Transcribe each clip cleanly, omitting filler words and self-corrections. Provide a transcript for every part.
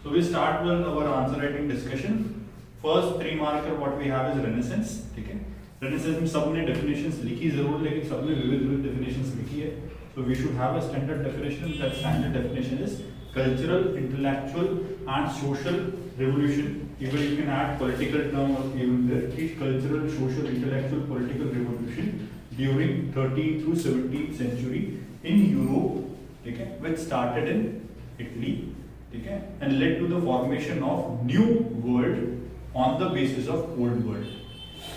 So we start with our answer writing discussion. First 3 marker what we have is Renaissance. ठीक है, Renaissance में सबने definitions लिखी जरूर, लेकिन सबने विविध definitions लिखी है. So we should have a standard definition. That standard definition is cultural, intellectual, and social revolution. Even you can add political term or even there. Each cultural, social, intellectual, political revolution during 13th to 17th century in Europe. ठीक है, which started in Italy. ठीक है, and led to the formation of new world on the basis of old world.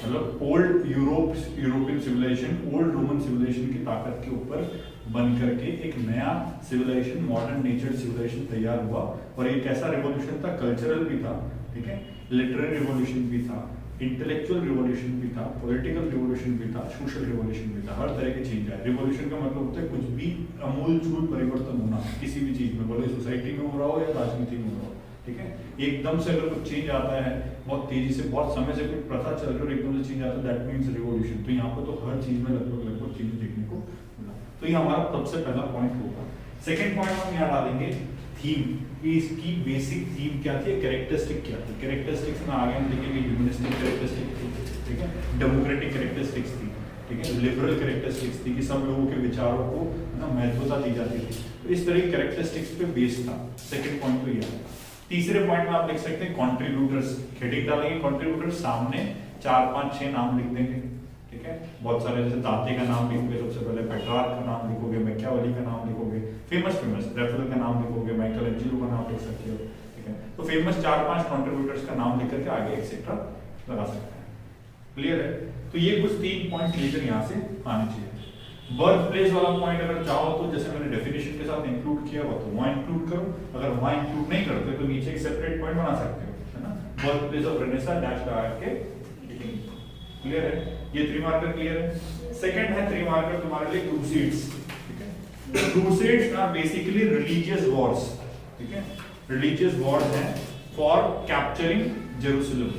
मतलब old European civilization, old Roman civilization की ताकत के ऊपर बन करके एक नया सिविलाइजेशन, मॉडर्न नेचर सिविलाइजेशन तैयार हुआ. और ये कैसा रिवॉल्यूशन था? कल्चरल भी था, ठीक है, लिटरेरी रिवॉल्यूशन भी था, इंटेलेक्चुअल रिवॉल्यूशन भी था, पॉलिटिकल रिवॉल्यूशन भी था, सोशल रिवॉल्यूशन भी था. हर तरह के चेंज आए. रिवॉल्यूशन का मतलब होता है कुछ भी अमूलचूल परिवर्तन होना किसी भी चीज में, भले सोसाइटी में हो रहा हो या राजनीति में हो रहा हो. ठीक है, एकदम से अगर कुछ चेंज आता है, बहुत तेजी से, बहुत समय से कोई प्रथा चल रही है और एकदम से चेंज आता है, दैट मींस रिवॉल्यूशन. तो यहाँ पर तो हर चीज में लगभग चेंज देखने को मिला. तो ये हमारा सबसे पहला पॉइंट होगा. सेकंड पॉइंट हम यहाँ डालेंगे थीम. इसकी बेसिक थीम क्या थी, कैरेक्टरिस्टिक क्या थी. कैरेक्टरिस्टिक्स में आगे हम देखेंगे ह्यूमनिस्टिक कैरेक्टरिस्टिक थी, ठीक है, डेमोक्रेटिक कैरेक्टरिस्टिक्स थी, ठीक है, लिबरल कैरेक्टरिस्टिक्स थी कि सब लोगों के विचारों को ना महत्वता दी जाती थी. तो इस तरह की कैरेक्टरिस्टिक्स पे बेस था. सेकंड पॉइंट तो ये है. तीसरे पॉइंट में आप लिख सकते हैं कंट्रीब्यूटर्स. हेडिंग डालेंगे कंट्रीब्यूटर्स, सामने 4 5 6 नाम लिख देंगे. ठीक है, बहुत सारे, जैसे दाते का नाम लिखोगे सबसे पहले, पेट्रार्क का नाम लिखोगे, मैकियावेली का नाम लिखोगे, फेमस रैफेल का नाम लिखोगे, माइकल एंजेलो का नाम लिख सकते हो. ठीक है, तो फेमस 4 5 कंट्रीब्यूटर्स का नाम लिख करके आगे एक्सेट्रा लगा सकते हैं. क्लियर है? तो ये कुछ 3 पॉइंट लेकर यहाँ से आने चाहिए. बर्थ प्लेस वाला पॉइंट अगर चाहो तो जैसे मैंने डेफिनेशन के साथ इंक्लूड किया हुआ तो वहां इंक्लूड करो. अगर वहां इंक्लूड नहीं करते तो नीचे एक सेपरेट पॉइंट बना सकते हो, है ना. Birth place of renaissance dash लगा के लिखेंगे. क्लियर है? ये 3 मार्कर क्लियर है. सेकंड है 3 मार्कर तुम्हारे लिए क्रूसेड्स. ठीक है, crusades are basically religious wars. ठीक है, रिलीजियस वॉर्स हैं फॉर कैप्चरिंग जेरूसलम.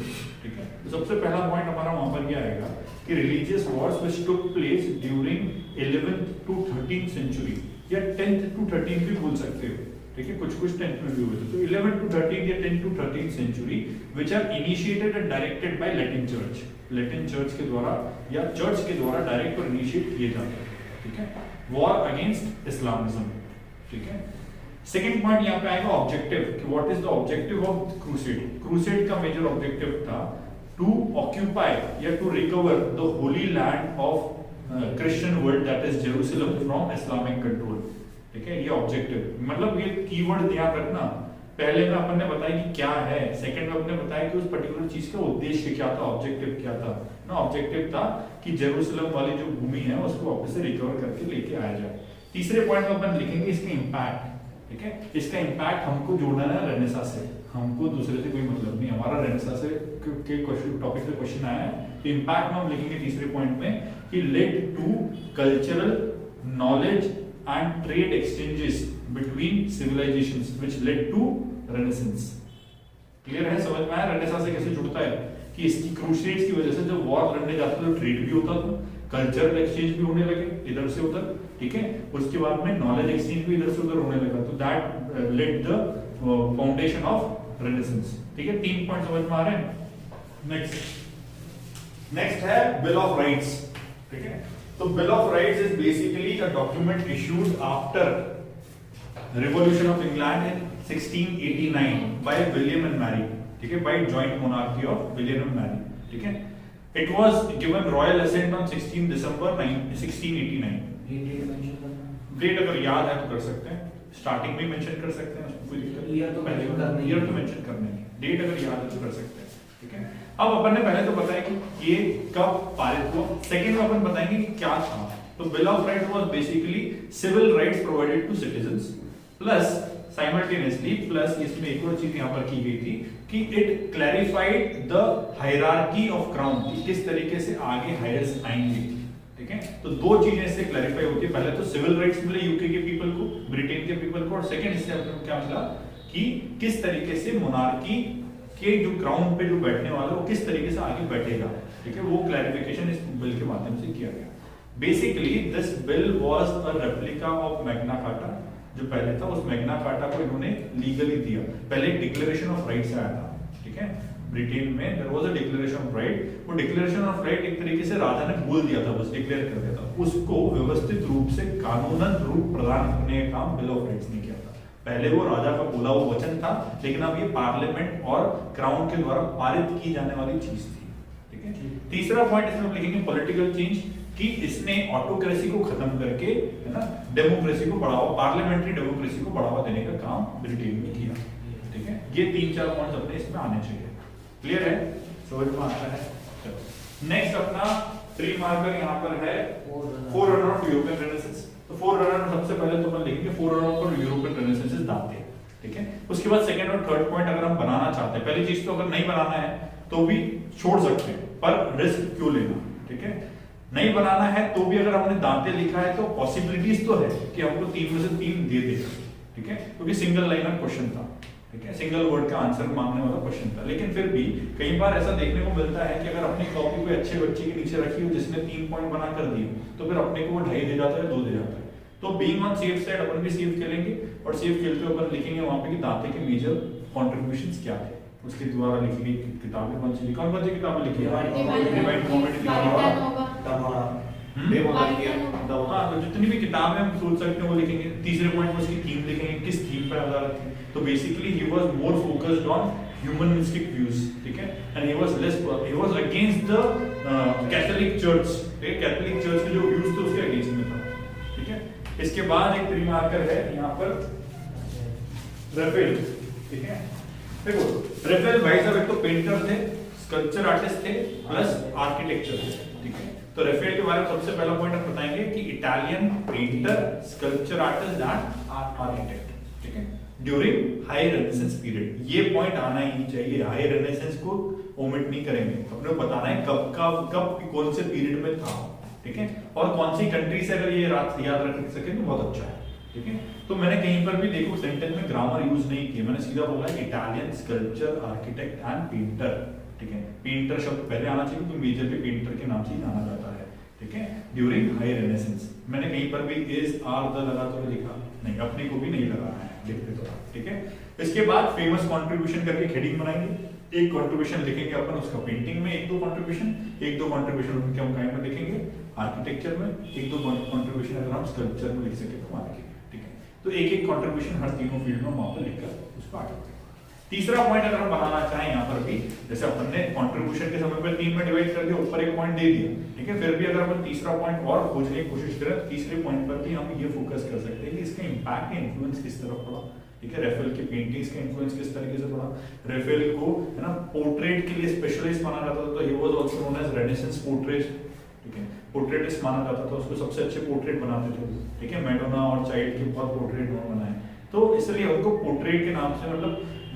ठीक है, तो सबसे पहला पॉइंट हमारा वहां पर ये आएगा कि religious Wars which took place during 11th to 13th century या 10th to 13th भी बोल सकते हो. ठीक है, कुछ 10th में भी हुए थे. तो 11th to 13th या 10th to 13th century which are initiated and directed by Latin Church. Latin Church के द्वारा या चर्च के द्वारा डायरेक्ट और इनिशिएट किए जाते हैं. ठीक है, वॉर अगेंस्ट इस्लामिज्म. ठीक है, सेकंड पॉइंट यहाँ पे आएगा objective. What is the objective of crusade. Crusade का मेजर ऑब्जेक्टिव था टू ऑक्यूपाई या to recover the holy land of Christian world that is Jerusalem from Islamic control. ठीक है, ये ऑब्जेक्टिव. मतलब ये कीवर्ड ध्यान रखना. पहले में अपन ने बताया कि क्या है, सेकंड में अपने बताया कि उस पर्टिकुलर चीज का उद्देश्य क्या था, ऑब्जेक्टिव क्या था ना. ऑब्जेक्टिव था कि जेरूसलम वाली जो भूमि है उसको वापस से रिकवर करके लेके आया जाए. तीसरे पॉइंट में अपन लिखेंगे इसके इंपैक्ट. ठीक है, इसका इंपैक्ट हमको जोड़ना है रेनेसां से. हमको दूसरे से कोई मतलब नहीं. हमारा रेनेसां से के क्वेश्चन टॉपिक से क्वेश्चन आया है, तो इंपैक्ट में हम लिखेंगे तीसरे पॉइंट में कि led to cultural knowledge and trade exchanges between civilizations which led to renaissance. Clear है? समझ में आया रेनेसां से कैसे जुड़ता है कि इसकी क्रूसेड्स की वजह से जब वॉर लड़ने जाते थे तो ट्रेड भी होता था, कल्चरल एक्सचेंज भी होने लगे इधर से उधर. ठीक है, उसके बाद में नॉलेज एक्सचेंज भी इधर से उधर होने लगा. तो that led the foundation of renaissance. ठीक है, 3 पॉइंट समझ में आ रहे हैं. नेक्स्ट है बिल ऑफ राइट्स. ठीक है, तो bill of rights is basically a document issued after revolution of England in 1689 by William and Mary. ठीक है, by joint monarchy of William and Mary. ठीक है, it was given royal assent on 16 December 1689. Date अगर याद है तो कर सकते हैं, स्टार्टिंग में मेंशन कर सकते हैं, उसको कोई दिक्कत नहीं. ईयर तो मेंशन करना है, डेट अगर याद है तो कर सकते हैं. ठीक है, अब अपन ने पहले तो बताया कि ये कब पारित हुआ. सेकंड में अपन बताएंगे कि क्या था. तो bill of rights was basically civil rights provided to citizens plus simultaneously plus इसमें एक और चीज यहां पर की गई थी कि it clarified the hierarchy of crown, कि किस तरीके से आगे हायर्स आएंगे. ठीक है, तो 2 चीजें इससे क्लैरिफाई होती है. पहले तो सिविल राइट्स मिले यूके के पीपल को, ब्रिटेन के पीपल को, और सेकंड इससे अपने क्या मिला कि किस तरीके से मोनार्की के जो क्राउन पे जो बैठने वाला वो किस तरीके से आगे बैठेगा. ठीक है, वो क्लैरिफिकेशन इस बिल के माध्यम से किया गया. Basically this bill was a replica of Magna carta जो पहले था उस मैग्ना कार्टा को इन्होंने लीगली दिया। पहले एक डिक्लेरेशन ऑफ राइट्स आया था, ठीक है, ब्रिटेन में there was a declaration of right. वो डिक्लेरेशन ऑफ राइट एक तरीके से राजा ने बोल दिया था, बस डिक्लेयर कर दिया था, उसको व्यवस्थित रूप से कानूनन रूप प्रदान करने का काम बिल ऑफ राइट्स ने किया था। पहले वो राजा का बोला हुआ वचन था, लेकिन अब ये पार्लियामेंट और क्राउन के द्वारा पारित की जाने वाली चीज थी, ठीक है। तीसरा पॉइंट इसमें हम लिखेंगे पॉलिटिकल चेंज, कि इसने ऑटोक्रेसी को खत्म करके, है ना, डेमोक्रेसी को बढ़ावा, पार्लियामेंट्री डेमोक्रेसी को बढ़ावा देने का काम ब्रिटेन में किया, ठीक है। ये 3-4 पॉइंट्स अपने इसमें आने चाहिए। क्लियर है, समझ में आता है। चलो नेक्स्ट अपना 3 मार्कर यहाँ पर है फोररनर ऑफ यूरोपियन रेनेसेंस। तो फोररनर सबसे पहले तो अपन लिखेंगे फोररनर ऑफ यूरोपियन रेनेसेंस इज दांते, ठीक है। उसके बाद सेकंड और थर्ड पॉइंट अगर हम बनाना चाहते हैं, पहली चीज तो अगर नहीं बनाना है तो भी छोड़ सकते हैं, पर रिस्क क्यों लेना, ठीक है। नहीं बनाना है तो भी अगर हमने दांते लिखा है तो पॉसिबिलिटीज तो है कि हमको 3 में से 3 दे देगा, ठीक है, क्योंकि सिंगल लाइनर क्वेश्चन था, ठीक है, सिंगल वर्ड का आंसर मांगने वाला क्वेश्चन था। लेकिन फिर भी कई बार ऐसा देखने को मिलता है कि अगर अपनी कॉपी कोई अच्छे बच्चे के नीचे रखी हो जिसने 3 पॉइंट बना कर दिए, तो फिर अपने को वो 2.5 दे जाता है, 2 दे जाता है। तो बीइंग ऑन सेफ साइड अपन भी सेफ खेलेंगे, और सेफ खेलते हुए अपन लिखेंगे वहां पे कि दांते के मेजर कंट्रीब्यूशंस क्या थे, उसके द्वारा लिखी गई किताबें कौन सी किताबें लिखी है, डिवाइन कॉमेडी, हाँ, तो जितनी भी किताबें हम सोच सकते हैं वो लिखेंगे। तीसरे पॉइंट में उसकी थीम लिखेंगे, किस थीम पर आधारित थी। तो basically he was more focused on humanistic views, ठीक है, and he was against the Catholic church, ठीक है, कैथोलिक चर्च के जो व्यूज थे उसके अगेंस्ट में था, ठीक है। इसके बाद एक 3 मार्कर है यहाँ पर राफेल, ठीक है। देखो राफेल भाई साहब एक तो पेंटर थे, स्कल्पचर आर्टिस्ट थे, प्लस आर्किटेक्चर थे, ठीक है। तो राफेल के बारे में सबसे पहला पॉइंट हम बताएंगे कि Italian painter, sculpture artist and architect, ठीक है, ड्यूरिंग हाई रेनेसेंस पीरियड। ये पॉइंट आना ही चाहिए, हाई रेनेसेंस को ओमिट नहीं करेंगे, अपने को बताना है कब कौन से पीरियड में था, ठीक है, और कौन सी कंट्री से अगर ये याद रख सके तो बहुत अच्छा है, ठीक है। तो मैंने कहीं पर भी देखो सेंटेंस में ग्रामर यूज नहीं किया, मैंने सीधा बोला Italian sculpture architect and painter, ठीक है। पेंटर शब्द पहले आना चाहिए क्योंकि मेजरली पेंटर के नाम से ही जाना जाता है, ठीक है, ड्यूरिंग हाई रेनेसेंस। मैंने कहीं पर भी इज आर द लगा तो लिखा नहीं, अपने को भी नहीं लगाना है, लिखते तो, ठीक है। इसके बाद फेमस कंट्रीब्यूशन करके हेडिंग बनाएंगे, एक कंट्रीब्यूशन लिखेंगे अपन उसका पेंटिंग में, 1-2 कंट्रीब्यूशन, 1-2 कंट्रीब्यूशन उनके हम काइंड में लिखेंगे आर्किटेक्चर में, 1-2 कंट्रीब्यूशन अगर हम स्कल्पचर में लिख सके तो लिखेंगे, ठीक है। तो एक कंट्रीब्यूशन हर तीनों फील्ड में वहां पर लिखकर उसको आगे। तीसरा पॉइंट अगर हम बनाना चाहें यहाँ पर भी, जैसे अपन ने कंट्रीब्यूशन के समय पर 3 में डिवाइड कर दिया, ऊपर एक पॉइंट दे दिया, ठीक है, फिर भी अगर अपन तीसरा पॉइंट और खोजने की कोशिश करें तो तीसरे पॉइंट पर भी हम ये फोकस कर सकते हैं कि इसका इंपैक्ट, इन्फ्लुएंस किस तरफ पड़ा, ठीक है। राफेल की पेंटिंग्स का इन्फ्लुएंस किस तरीके से पड़ा। राफेल को, है ना, पोर्ट्रेट के लिए स्पेशलिस्ट माना जाता था, तो he was also known as renaissance portrait, ठीक है, पोर्ट्रेटिस्ट माना जाता था, उसको सबसे अच्छे पोर्ट्रेट बनाते थे, ठीक है, मैडोना और चाइल्ड के बहुत पोर्ट्रेट बनाए, तो इसलिए उनको पोर्ट्रेट के नाम से, मतलब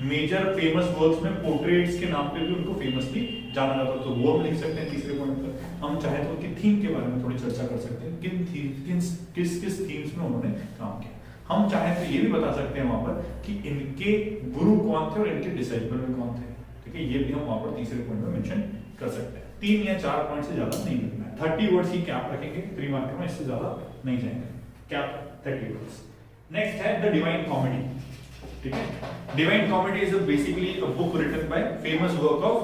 मेजर फेमस वर्क्स में पोर्ट्रेट्स के नाम पे भी उनको फेमसली जाना जाता है, तो वो हम लिख सकते हैं तीसरे पॉइंट पर। हम चाहे तो उनकी थीम के बारे में थोड़ी चर्चा कर सकते हैं, किस थीम्स में उन्होंने काम किया। हम चाहे तो ये भी बता सकते हैं वहां पर कि इनके गुरु कौन थे और इनके डिसाइपल में कौन थे, ठीक है, ये भी हम वहां पर तीसरे पॉइंट में मेंशन कर सकते हैं। 3 या 4 पॉइंट से ज्यादा नहीं लिखना है, 30 वर्ड्स की कैप रखेंगे 3 मार्कर में, इससे ज्यादा नहीं जाएंगे, कैप 30 वर्ड्स। नेक्स्ट है द डिवाइन कॉमेडी, ठीक है। Divine comedy is basically a book written by famous work of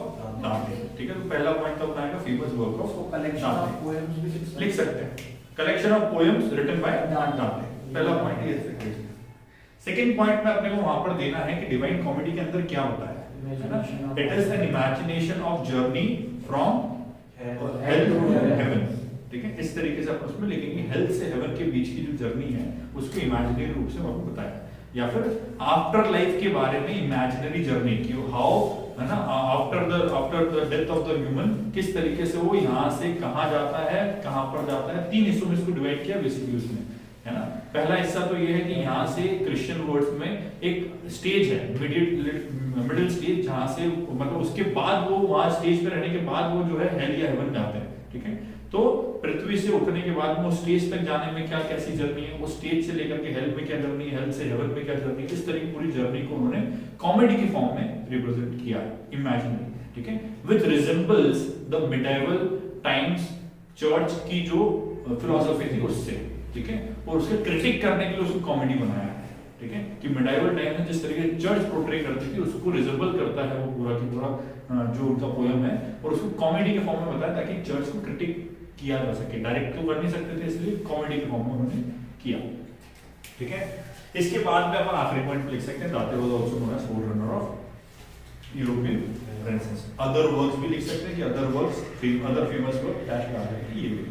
Dante, ठीक है। तो पहला पॉइंट तो अपना famous work of collection of poems लिख सकते हैं, collection of poems written by Dante, पहला पॉइंट ये है। सेकंड पॉइंट में अपने को वहां पर देना है कि डिवाइन कॉमेडी के अंदर क्या होता है ना, it is an imagination of journey from hell to heaven, ठीक है। इस तरीके से अपन उसमें लिखेंगे हेल से हेवन के बीच की जो जर्नी है उसको इमेजिनरी रूप से आपको बताया, या फिर आफ्टर लाइफ के बारे में इमेजिनरी जर्नी की, हाउ, है ना, after the death of the human, किस तरीके से वो यहाँ से कहाँ जाता है, कहाँ पर जाता है। 3 हिस्सों में इसको डिवाइड किया बेसिकली उसमें, है ना। पहला हिस्सा तो ये है कि यहाँ से क्रिश्चियन वर्ड्स में एक स्टेज है, मिडिल स्टेज, जहाँ से मतलब उसके बाद वो वहां स्टेज पे रहने के बाद वो जो है हेल या हेवन जाते हैं, ठीक है। तो पृथ्वी से उठने के बाद वो स्टेज तक जाने में क्या कैसी जर्नी है, वो स्टेज से लेकर के हेल में क्या जर्नी है, हेल से हेवन में क्या जर्नी है, इस तरह की पूरी जर्नी को उन्होंने कॉमेडी की फॉर्म में रिप्रेजेंट किया है, इमेजिनरी, ठीक है, with resembles the medieval times church की जो फिलॉसफी थी उससे, ठीक है, और उसके क्रिटिक करने के लिए उसको कॉमेडी बनाया है, ठीक है, कि मिडाइवल टाइम में जिस तरीके से चर्च पोर्ट्रे करती थी उसको रिजेबल करता है वो पूरा की पूरा जो उनका पोयम है, और उसको कॉमेडी के फॉर्म में बताया ताकि चर्च को क्रिटिक किया जा सके। डायरेक्ट तो कर नहीं सकते थे, इसलिए कॉमेडी के फॉर्म में उन्होंने किया। ठीक है, इसके बाद में अपन आखिरी पॉइंट लिख सकते हैं, दाते was also known as forerunner of European Renaissance. Other works भी लिख सकते हैं कि other works, other famous work dash लगा देंगे, ये भी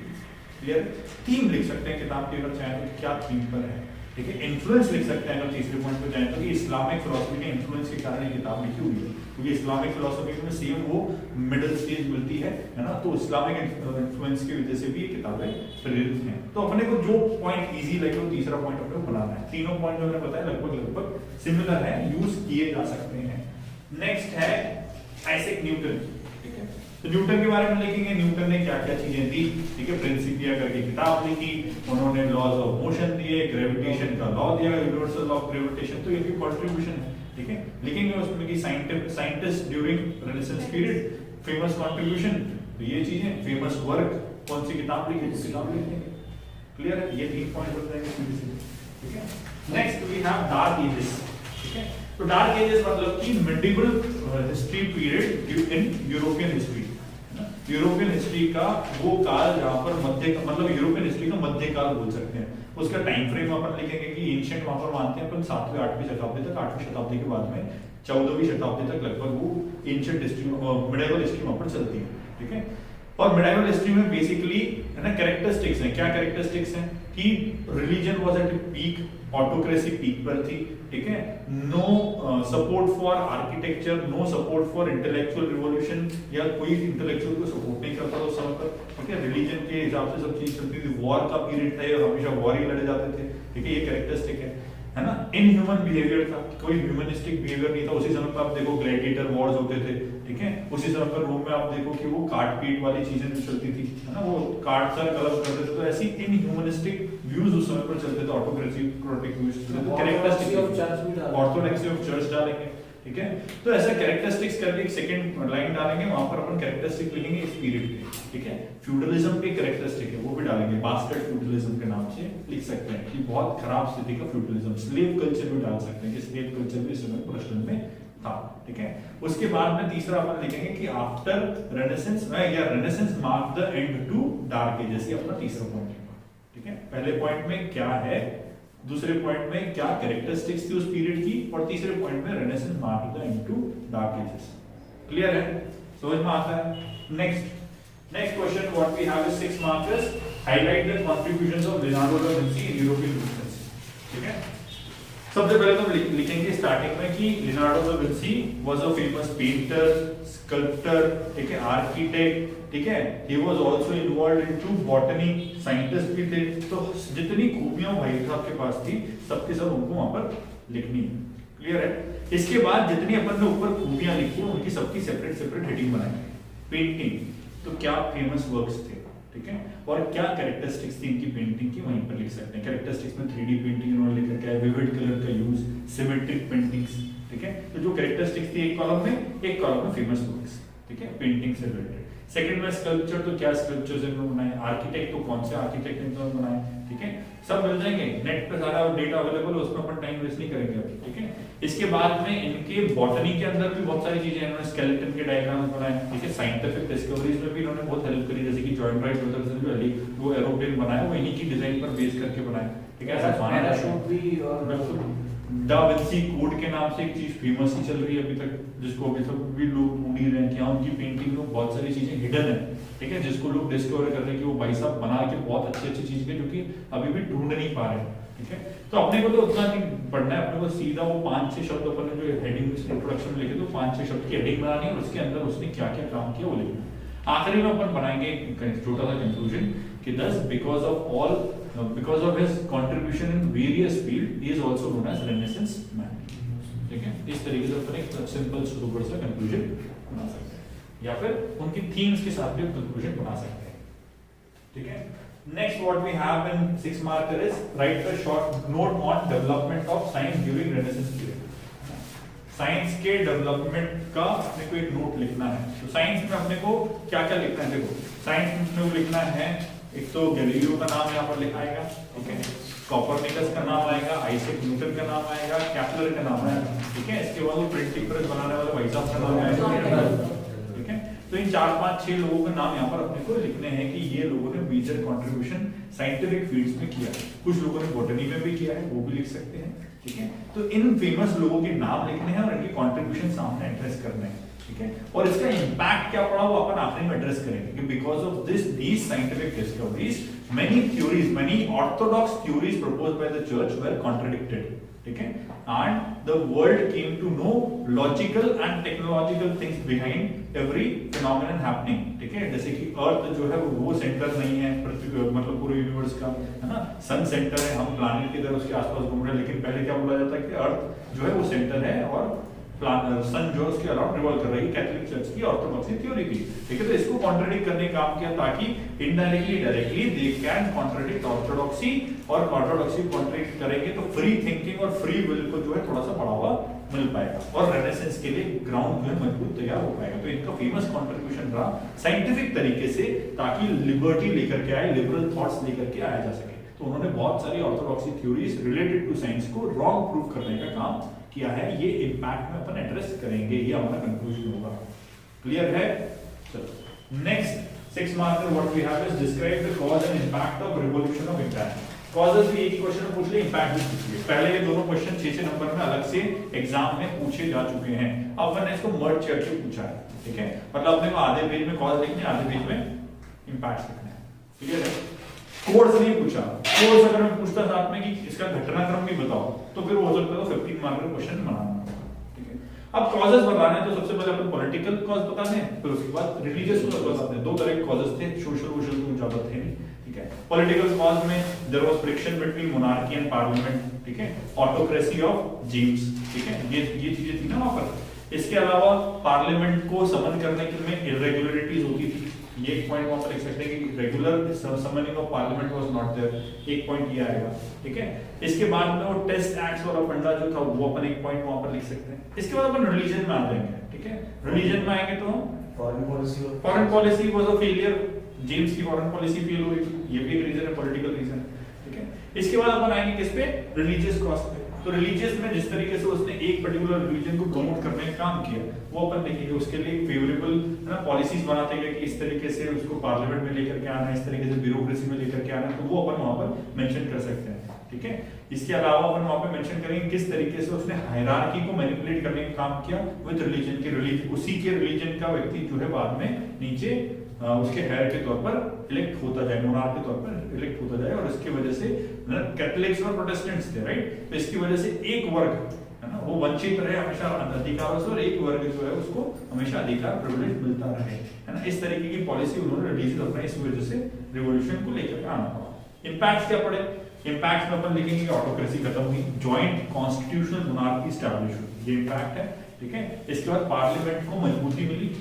क्लियर। थीम लिख सकते हैं किताब की अगर चाहें तो क्या थीम पर है। ठीक है, इन्फ्लुएंस लिख सकते हैं अगर तीसरे पॉइंट पे जाएं तो कि इस्लामिक फिलॉसफी के इन्फ्लुएंस के कारण ये किताब लिखी हुई है, क्योंकि इस्लामिक फिलॉसफी में सेम वो मिडिल स्टेज मिलती है ना, तो इस्लामिक इन्फ्लुएंस की वजह से भी ये किताबें प्रेरित हैं। तो अपने को जो पॉइंट इजी लगे वो तीसरा पॉइंट अपने को बनाना है। तीनों पॉइंट जो मैंने बताया लगभग सिमिलर है, यूज किए जा सकते हैं। नेक्स्ट है आइजैक न्यूटन। ठीक है, तो न्यूटन के बारे में लिखेंगे, न्यूटन ने क्या क्या चीजें दी। ठीक है, प्रिंसिपिया करके किताब लिखी, उन्होंने लॉज ऑफ मोशन दिए, ग्रेविटेशन का लॉ दिया, यूनिवर्सल लॉ ऑफ ग्रेविटेशन, तो ये भी कंट्रीब्यूशन है। ठीक है, लिखेंगे उसमें कि scientist during renaissance period, famous contribution, तो ये चीजें, फेमस वर्क, कौन सी किताब लिखी, उस किताब लिखेंगे। क्लियर है, ये 3 पॉइंट बन जाएंगे सीधे सीधे। ठीक है, next we have dark ages. ठीक है, तो डार्क एजेस मतलब कि medieval history period in European history, European history का वो काल जहां पर मतलब यूरोपियन हिस्ट्री का मध्यकाल बोल सकते हैं। उसका टाइम फ्रेम अपन लिखेंगे कि एंशिएंट वहां पर मानते हैं अपन 7वीं 8वीं शताब्दी तक, 8वीं शताब्दी के बाद में 14वीं शताब्दी तक लगभग वो एंशिएंट हिस्ट्री मिडिवल हिस्ट्री वहां पर चलती है। ठीक है, और मिडिवल हिस्ट्री में बेसिकली है ना कैरेक्टरिस्टिक्स हैं। क्या कैरेक्टरिस्टिक्स हैं कि religion was at peak, autocracy peak पर थी। ठीक है, no support for architecture, no support for intellectual revolution, या कोई इंटेलेक्चुअल को सपोर्ट नहीं करता था उस समय पर। ठीक है, रिलीजन के हिसाब से सब चीज चलती थी, वॉर का पीरियड था, हमेशा वॉर ही लड़े जाते थे। ठीक है, ये कैरेक्टरिस्टिक है ना। इनह्यूमन बिहेवियर था, कोई ह्यूमनिस्टिक बिहेवियर नहीं था। उसी समय पर आप देखो ग्लैडिएटर वॉर्स होते थे। ठीक है, उसी समय पर रोम में आप देखो कि वो काट पीट वाली चीजें जो चलती थी, है ना, वो काट सर कलम करते थे, तो ऐसी इनह्यूमनिस्टिक व्यूज उस समय पर चलते थे, autocracy protect views, characteristic of church भी डालेंगे, ऑर्थोडॉक्सी ऑफ चर्च डालेंगे। ठीक है, तो ऐसा कैरेक्टरिस्टिक्स करके एक सेकंड लाइन डालेंगे, वहां पर अपन कैरेक्टरिस्टिक लिखेंगे इस पीरियड के। ठीक है, फ्यूडलिज्म के कैरेक्टरिस्टिक है वो भी डालेंगे, बास्केट फ्यूडलिज्म के नाम से लिख सकते हैं कि बहुत खराब स्थिति का फ्यूडलिज्म। स्लेव कल्चर भी डाल सकते हैं कि स्लेव कल्चर भी इस समय प्रचलन में था। ठीक है, उसके बाद में तीसरा अपन लिखेंगे कि आफ्टर रेनेसांस या renaissance mark the end to dark ages, ये अपना तीसरा पॉइंट है। ठीक है, पहले पॉइंट में क्या है, दूसरे पॉइंट में क्या कैरेक्टरिस्टिक्स थी उस पीरियड की, और तीसरे पॉइंट में renaissance mark the end to dark ages. Clear है, समझ में आता है। Next question what we have is 6 markers, highlight the contributions of Leonardo da Vinci in European renaissance. ठीक है, सबसे पहले तो लिखेंगे स्टार्टिंग में कि Leonardo da Vinci was a famous painter, sculptor, ठीक है, आर्किटेक्ट, ठीक है, ही was also involved into botany, scientist भी थे। तो जितनी खूबियां भाई साहब के पास थी सबके सब उनको वहां पर लिखनी है। क्लियर है, इसके बाद जितनी अपन ने ऊपर खूबियां लिखी उनकी सबकी सेपरेट सेपरेट हेडिंग बनाएंगे। पेंटिंग, तो क्या फेमस वर्क्स थे, ठीक है, और क्या कैरेक्टरिस्टिक्स थी इनकी पेंटिंग की, वहीं पर लिख सकते हैं। कैरेक्टरिस्टिक्स में 3D पेंटिंग इन्होंने लिखा क्या है, विविड कलर का यूज, सिमेट्रिक पेंटिंग्स। ठीक है, तो जो कैरेक्टरिस्टिक्स थी एक कॉलम में, एक कॉलम में फेमस वर्क्स। ठीक है, पेंटिंग से रिलेटेड। सेकंड में स्कल्पचर, तो क्या स्कल्पचर्स इन्होंने बनाए, आर्किटेक्ट तो कौन से आर्किटेक्ट इन्होंने बनाए। ठीक है, सब मिल जाएंगे, नेट पे सारा डेटा अवेलेबल है, उसमें अपन टाइम वेस्ट नहीं करेंगे अभी। ठीक है, इसके बाद में इनके बॉटनी के अंदर भी बहुत सारी चीजें इन्होंने स्केलेटन के डायग्राम्स बनाए। ठीक है, साइंटिफिक डिस्कवरीज में भी इन्होंने बहुत हेल्प करी, जैसे कि जॉइंट राइट ब्रदर्स ने जो वो एरोप्लेन बनाया वो इन्हीं की डिजाइन पर बेस करके बनाया। ठीक है, ऐसा माना जाता है। बिल्कुल, दा विंसी कोड के नाम से एक चीज फेमस ही चल रही है अभी तक, जिसको अभी तक भी लोग ढूंढ ही रहे हैं कि हाँ उनकी पेंटिंग में बहुत सारी चीजें हिडन है। ठीक है, जिसको लोग डिस्कवर कर रहे हैं कि वो भाई साहब बना के बहुत अच्छी अच्छी चीज है जो कि अभी भी ढूंढ नहीं पा रहे हैं। ठीक है, तो अपने को तो उतना नहीं पढ़ना है, अपने को सीधा वो 5-6 शब्द अपन ने जो हेडिंग इंट्रोडक्शन में लिखे तो 5-6 शब्द की हेडिंग बनानी है और उसके अंदर उसने क्या क्या काम किया वो लिखना। आखिरी में अपन बनाएंगे छोटा सा कंक्लूजन कि thus because of his contribution in various fields he is also known as Renaissance man। ठीक है, इस तरीके से अपन एक सिंपल सुपर सा कंक्लूजन बना सकते हैं या फिर उनकी थीम्स के साथ भी कंक्लूजन बना सकते हैं। ठीक है, next what we have in 6 marker is write a short note on development of science during Renaissance period। Science के डेवलपमेंट का अपने को एक नोट लिखना है। तो साइंस में अपने को क्या क्या लिखना है, देखो साइंस में अपने को लिखना है, एक तो गैलीलियो का नाम यहाँ पर लिखा आएगा। ठीक है, कॉपरनिकस का नाम आएगा, आइजैक न्यूटन का नाम आएगा, केपलर का नाम आएगा, ठीक है। इसके बाद वो प्रिंटिंग प्रेस बनाने वाले भाई साहब का नाम आएगा, ठीक है। तो इन 4 5 6 लोगों के नाम यहाँ पर अपने को लिखने हैं कि ये लोगों ने मेजर कंट्रीब्यूशन साइंटिफिक फील्ड्स में किया। कुछ लोगों ने बॉटनी में भी किया है, वो भी लिख सकते हैं, ठीक है। तो इन फेमस लोगों के नाम लिखने हैं और इनके कंट्रीब्यूशन सामने एड्रेस करने हैं, ठीक है। और इसका इंपैक्ट क्या पड़ा वो अपन आखिरी में एड्रेस करेंगे कि because of these scientific discoveries many theories, many orthodox theories proposed by the church were contradicted, ठीक है। and the world came to know logical and technological things behind every phenomenon happening, ठीक है। जैसे कि अर्थ जो है वो सेंटर नहीं है पृथ्वी, मतलब पूरे यूनिवर्स का, है ना। सन सेंटर है, हम प्लैनेट की तरह उसके आसपास घूम रहे हैं, लेकिन पहले क्या बोला जाता है कि अर्थ जो है वो सेंटर है और सन जो उसके अराउंड रिवॉल्व कर रही है। कैथोलिक चर्च की ऑर्थोडॉक्सी थ्योरी थी, ठीक है। तो इसको कॉन्ट्रडिक्ट करने का काम किया ताकि indirectly directly they can contradict orthodoxy, और ऑर्थोडॉक्सी कॉन्ट्रडिक्ट करेंगे तो फ्री थिंकिंग और फ्री विल को जो है थोड़ा सा बढ़ावा मिल पाएगा और रेनेसेंस के लिए ग्राउंड जो है मजबूत तैयार हो पाएगा। तो इनका फेमस कंट्रीब्यूशन रहा साइंटिफिक तरीके से, ताकि लिबर्टी लेकर के आए, लिबरल थॉट्स लेकर के आया जा सके। तो उन्होंने बहुत सारी orthodoxy theories related to science को रॉन्ग प्रूव करने का काम किया है। ये इंपैक्ट में अपन एड्रेस करेंगे, ये हमारा कंक्लूजन होगा। क्लियर है? चलो next 6 marker what we have is describe the cause and impact of revolution of internet. Causes भी एक ही क्वेश्चन में पूछ लिए, इंपैक्ट भी पूछ लिए। पहले ये दोनों क्वेश्चन 6 नंबर में अलग से एग्जाम में पूछे जा चुके हैं। अब मैंने इसको मर्ज करके पूछा है, ठीक है। मतलब अपने को आधे पेज में कॉज लिखने, आधे पेज में इंपैक्ट लिखने हैं, क्लियर है। कोर्स नहीं पूछा, कोर्स अगर मैं पूछता साथ में कि इसका घटनाक्रम भी बताओ तो फिर हो सकता है 15 मार्क का क्वेश्चन बनाना, ठीक है। अब कॉजेस बताने हैं तो सबसे पहले अपन पॉलिटिकल कॉज बताते हैं, फिर उसके बाद रिलीजियस कॉज बताते हैं। 2 तरह के कॉजेस थे, सोशल तो ज्यादा थे नहीं, ठीक है। पॉलिटिकल कॉज में there was friction between monarchy and parliament, ठीक है। ऑटोक्रेसी ऑफ जेम्स, ठीक है। ये चीजें थी ना वहां पर। इसके अलावा पार्लियामेंट को समन करने के में इरेगुलरिटीज होती थी, ये एक पॉइंट वहां पर लिख सकते हैं कि regular summoning of parliament was not there, एक पॉइंट ये आएगा, ठीक है। इसके बाद में वो टेस्ट एक्ट्स और अफंडा जो था वो अपन एक पॉइंट वहां पर लिख सकते हैं। इसके बाद अपन रिलीजन में आ जाएंगे, ठीक है। रिलीजन में आएंगे तो foreign policy was a failure, James की फॉरेन पॉलिसी फेल हुई, ये भी एक रीजन है, पॉलिटिकल रीजन, ठीक है। इसके बाद अपन आएंगे किस पे, रिलीजियस कॉज पे। तो रिलीजियस में जिस तरीके से उसने एक पर्टिकुलर रिलीजन को प्रमोट करने का काम किया वो अपन देखेंगे, उसके लिए फेवरेबल ना पॉलिसीज बनाते गए कि इस तरीके से उसको पार्लियामेंट में लेकर के आना है, इस तरीके से ब्यूरोक्रेसी में लेकर के आना है, तो वो अपन वहां पर मेंशन कर सकते हैं, ठीक है। इसके अलावा अपन वहां पे मेंशन करेंगे किस तरीके से उसने हायरार्की को मैनिपुलेट करने का काम किया विद रिलीजन के, उसी के रिलीजन का व्यक्ति जो है बाद में नीचे उसके हेयर के तौर पर इलेक्ट होता जाए, मोनार्क के तौर पर इलेक्ट होता जाए। और इसकी वजह से कैथोलिक्स और प्रोटेस्टेंट्स थे, राइट। तो इसकी वजह से एक वर्ग है ना वो वंचित रहे हमेशा अधिकारों से, और एक वर्ग जो है उसको हमेशा अधिकार प्रिविलेज मिलता रहे, है ना। इस तरीके की पॉलिसी उन्होंने रिलीज अपनाई, इस वजह से रिवॉल्यूशन को लेकर आना पड़ा। इंपैक्ट क्या पड़े, इंपैक्ट में अपन लिखेंगे ऑटोक्रेसी खत्म हुई, जॉइंट कॉन्स्टिट्यूशनल मोनार्की एस्टैब्लिश हुई, ये इंपैक्ट है, ठीक है। इसके बाद पार्लियामेंट को मजबूती मिली,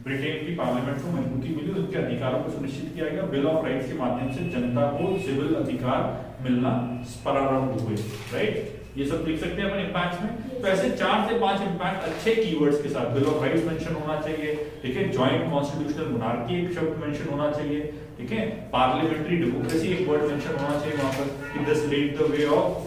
ब्रिटेन की पार्लियामेंट को मजबूती मिली, उनके अधिकारों को सुनिश्चित किया गया। बिल ऑफ राइट्स के माध्यम से जनता को सिविल अधिकार मिलना प्रारंभ हुए, राइट। ये सब लिख सकते हैं अपन इंपैक्ट्स में। तो ऐसे 4 से 5 इंपैक्ट अच्छे कीवर्ड्स के साथ, बिल ऑफ राइट्स मेंशन होना चाहिए, ठीक है। जॉइंट कॉन्स्टिट्यूशनल मोनार्की एक शब्द मेंशन होना चाहिए, ठीक है। पार्लियामेंट्री डेमोक्रेसी एक वर्ड मेंशन होना चाहिए वहां पर कि this lead the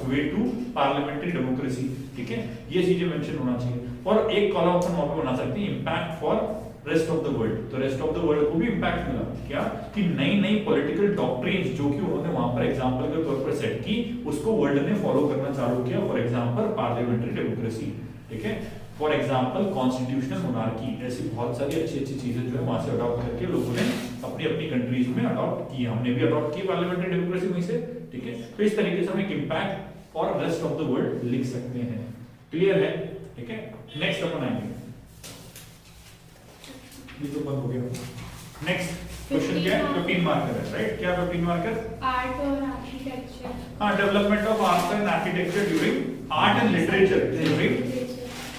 way to parliamentary democracy, ठीक है। ये चीजें मेंशन होना चाहिए। और एक कॉलम अपन वहां पे बना सकते हैं impact for rest of the world. तो रेस्ट ऑफ द वर्ल्ड को भी इंपैक्ट मिला, क्या कि नई नई पॉलिटिकल डॉक्ट्रिन्स जो कि उन्होंने वहां पर एग्जांपल के तौर पर सेट की, उसको वर्ल्ड ने फॉलो करना चालू किया। फॉर एग्जांपल पार्लियामेंट्री डेमोक्रेसी, ठीक है। फॉर एग्जांपल कॉन्स्टिट्यूशनल मोनार्की, ऐसी बहुत सारी अच्छी अच्छी चीजें जो है वहां से अडॉप्ट करके लोगों ने अपनी अपनी कंट्रीज में अडॉप्ट की। हमने भी अडॉप्ट की पार्लियामेंट्री डेमोक्रेसी वहीं से, ठीक है। तो इस तरीके से हम एक impact for rest of the world लिख सकते हैं, क्लियर है, ठीक है। नेक्स्ट अपन आएंगे, ये तो बंद हो गया। नेक्स्ट क्वेश्चन क्या है, 15 मार्कर है, राइट। क्या 15 मार्कर, आर्ट और आर्किटेक्चर। हाँ, development of art and architecture during art and literature during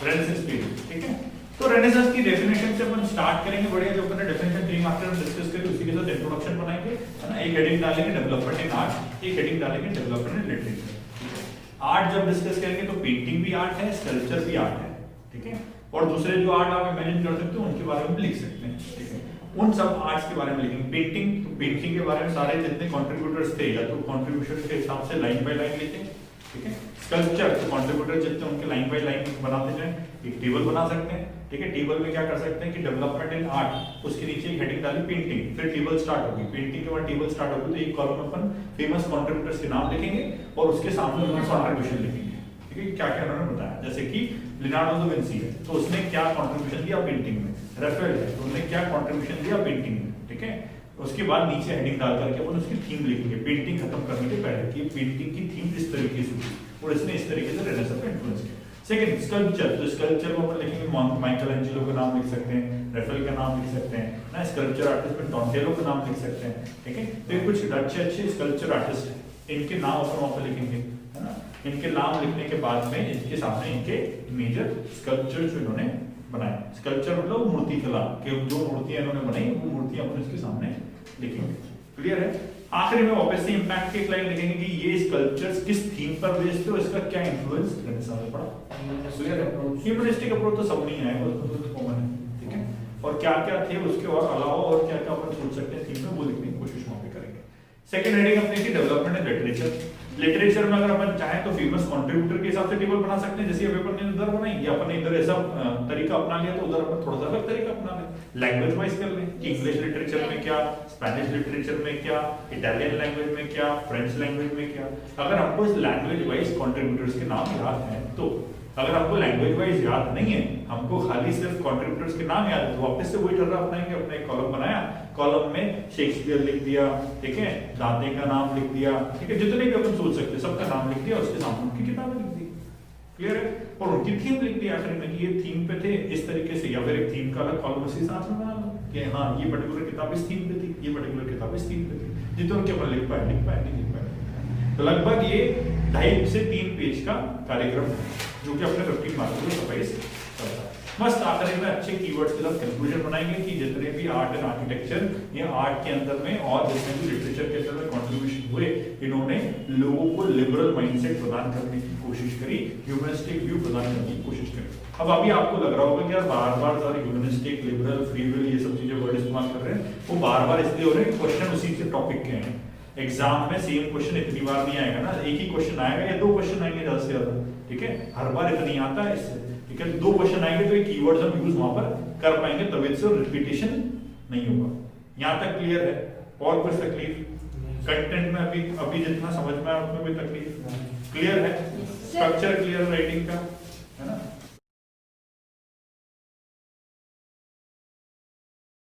renaissance period, ठीक है। तो रेनेसांस की डेफिनेशन से अपन स्टार्ट करेंगे, बढ़िया जो अपने डेफिनेशन 3 मार्कर में डिस्कस करी उसी के साथ इंट्रोडक्शन बनाएंगे, है ना। एक हेडिंग डालेंगे डेवलपमेंट इन आर्ट, एक हेडिंग डालेंगे डेवलपमेंट इन लिटरेचर। आर्ट जब डिस्कस करेंगे तो पेंटिंग भी आर्ट है, स्कल्पचर भी आर्ट है, ठीक है। और दूसरे जो आर्ट आप इमेजिन कर सकते हो उनके बारे में भी लिख सकते हैं, ठीक है। उन सब आर्ट्स के बारे में लिखेंगे। पेंटिंग के बारे में सारे जितने कंट्रीब्यूटर्स थे या तो कंट्रीब्यूशन के हिसाब से लाइन बाय लाइन लिखें, ठीक है। स्कल्पचर तो कंट्रीब्यूटर जितने उनके लाइन बाय लाइन बनाते जाएं। एक टेबल बना सकते हैं, ठीक है। टेबल में क्या कर सकते हैं कि डेवलपमेंट इन आर्ट, उसके नीचे एक हेडिंग डाली पेंटिंग, फिर टेबल स्टार्ट होगी, पेंटिंग के बाद टेबल स्टार्ट होगी, तो एक कॉलम में अपन फेमस कंट्रीब्यूटर्स के नाम लिखेंगे और उसके सामने उनका कंट्रीब्यूशन लिखेंगे, ठीक है, क्या क्या उन्होंने बताया। जैसे कि लियोनार्डो दा विंसी है तो उसने क्या कंट्रीब्यूशन दिया पेंटिंग में, राफेल है तो उसने क्या कंट्रीब्यूशन दिया पेंटिंग में, ठीक है। उसके बाद नीचे हेडिंग डाल करके अपन उसकी थीम लिखेंगे पेंटिंग खत्म करने के पहले कि पेंटिंग की थीम इस तरीके से हुई और इसने इस तरीके से रेनेसां को इन्फ्लुएंस किया। सेकंड स्कल्पचर, तो स्कल्पचर में अपन लिखेंगे माइकल एंजेलो का नाम लिख सकते हैं, राफेल का नाम लिख सकते हैं ना, स्कल्पचर आर्टिस्ट में डॉन्टेलो का नाम लिख सकते हैं, ठीक है। तो ये कुछ अच्छे स्कल्पचर आर्टिस्ट हैं, इनके नाम अपन वहां पर लिखेंगे, है ना। इनके नाम लिखने के बाद में इनके सामने इनके मेजर स्कल्पचर जो इन्होंने बनाए, स्कल्पचर मतलब मूर्ति कला के जो मूर्तियां इन्होंने बनाई वो मूर्तियां अपन इसके सामने लिखेंगे। क्लियर है। आखिरी में वापस से इंपैक्ट की एक लाइन लिखेंगे कि ये स्कल्पचर्स किस थीम पर बेस्ड थे और इसका क्या इंफ्लुएंस रेनेसां में पड़ा। क्लियर है। ह्यूमनिस्टिक अप्रोच तो सब नहीं आएगा, वो तो कॉमन है, ठीक है। और क्या क्या थे उसके और अलावा और क्या क्या अपन सोच सकते हैं थीम में, वो लिखने की कोशिश वहां पे करेंगे। सेकंड हेडिंग अपने की डेवलपमेंट एंड लिटरेचर। लिटरेचर में अगर अपन चाहें तो फेमस कंट्रीब्यूटर के हिसाब से टेबल बना सकते हैं, जैसे अभी अपन ने उधर बनाई या अपन ने इधर ऐसा तरीका अपना लिया तो उधर अपन थोड़ा सा अलग तरीका अपना लें, लैंग्वेज वाइज कर लें कि इंग्लिश लिटरेचर में क्या, स्पेनिश लिटरेचर में क्या, इटालियन लैंग्वेज में क्या, फ्रेंच लैंग्वेज में क्या। अगर हमको इस लैंग्वेज वाइज कंट्रीब्यूटर्स के नाम याद हैं तो, अगर हमको लैंग्वेज वाइज याद नहीं है, हमको खाली सिर्फ कंट्रीब्यूटर्स के नाम याद है, तो वापस से वही टर्रा अपनाएंगे, अपने एक कॉलम बनाया, कॉलम में शेक्सपियर लिख दिया, ठीक है, दांते का नाम लिख दिया, ठीक है, जितने भी अपन सोच सकते हैं सबका नाम लिख दिया, उसके सामने उनकी किताब लिख दी। क्लियर है। और उनकी थीम लिख दी आखिर में कि ये थीम पे थे इस तरीके से, या फिर एक थीम का अलग कॉलम उसी साथ में बना लो कि हाँ ये पर्टिकुलर किताब इस थीम पे थी, ये पर्टिकुलर किताब इस थीम पे थी, जितने उनके अपन लिख पाए नहीं लिख पाए। तो लगभग ये 2.5 से 3 पेज का कार्यक्रम है जो कि अपने 15 मार्क्स को सफाइस करता है। मस्त आखिर में अच्छे कीवर्ड्स के साथ कंक्लूजन बनाएंगे कि जितने भी आर्ट एंड आर्किटेक्चर या आर्ट के अंदर में और जितने भी लिटरेचर के अंदर में कंट्रीब्यूशन हुए, इन्होंने लोगों को लिबरल माइंडसेट प्रदान करने की कोशिश करी, ह्यूमनिस्टिक व्यू प्रदान करने की कोशिश करी। अब अभी आपको लग रहा होगा कि यार बार-बार सारे ह्यूमनिस्टिक, लिबरल, फ्री विल ये सब चीजें वर्ड इस्तेमाल कर रहे हैं, वो बार-बार इसलिए हो रहे हैं क्वेश्चन उसी से टॉपिक के हैं। एग्जाम में सेम क्वेश्चन इतनी बार नहीं आएगा ना, एक ही क्वेश्चन आएगा या 2 क्वेश्चन आएंगे ज्यादा से ज्यादा, ठीक है, हर बार इतना नहीं आता है इससे, ठीक है। 2 क्वेश्चन आएंगे तो ये कीवर्ड्स हम यूज वहां पर कर पाएंगे, तभी से रिपीटेशन नहीं होगा। यहाँ तक क्लियर है। और कुछ तकलीफ कंटेंट में अभी जितना समझ में आया उसमें भी तकलीफ क्लियर है। स्ट्रक्चर क्लियर राइटिंग का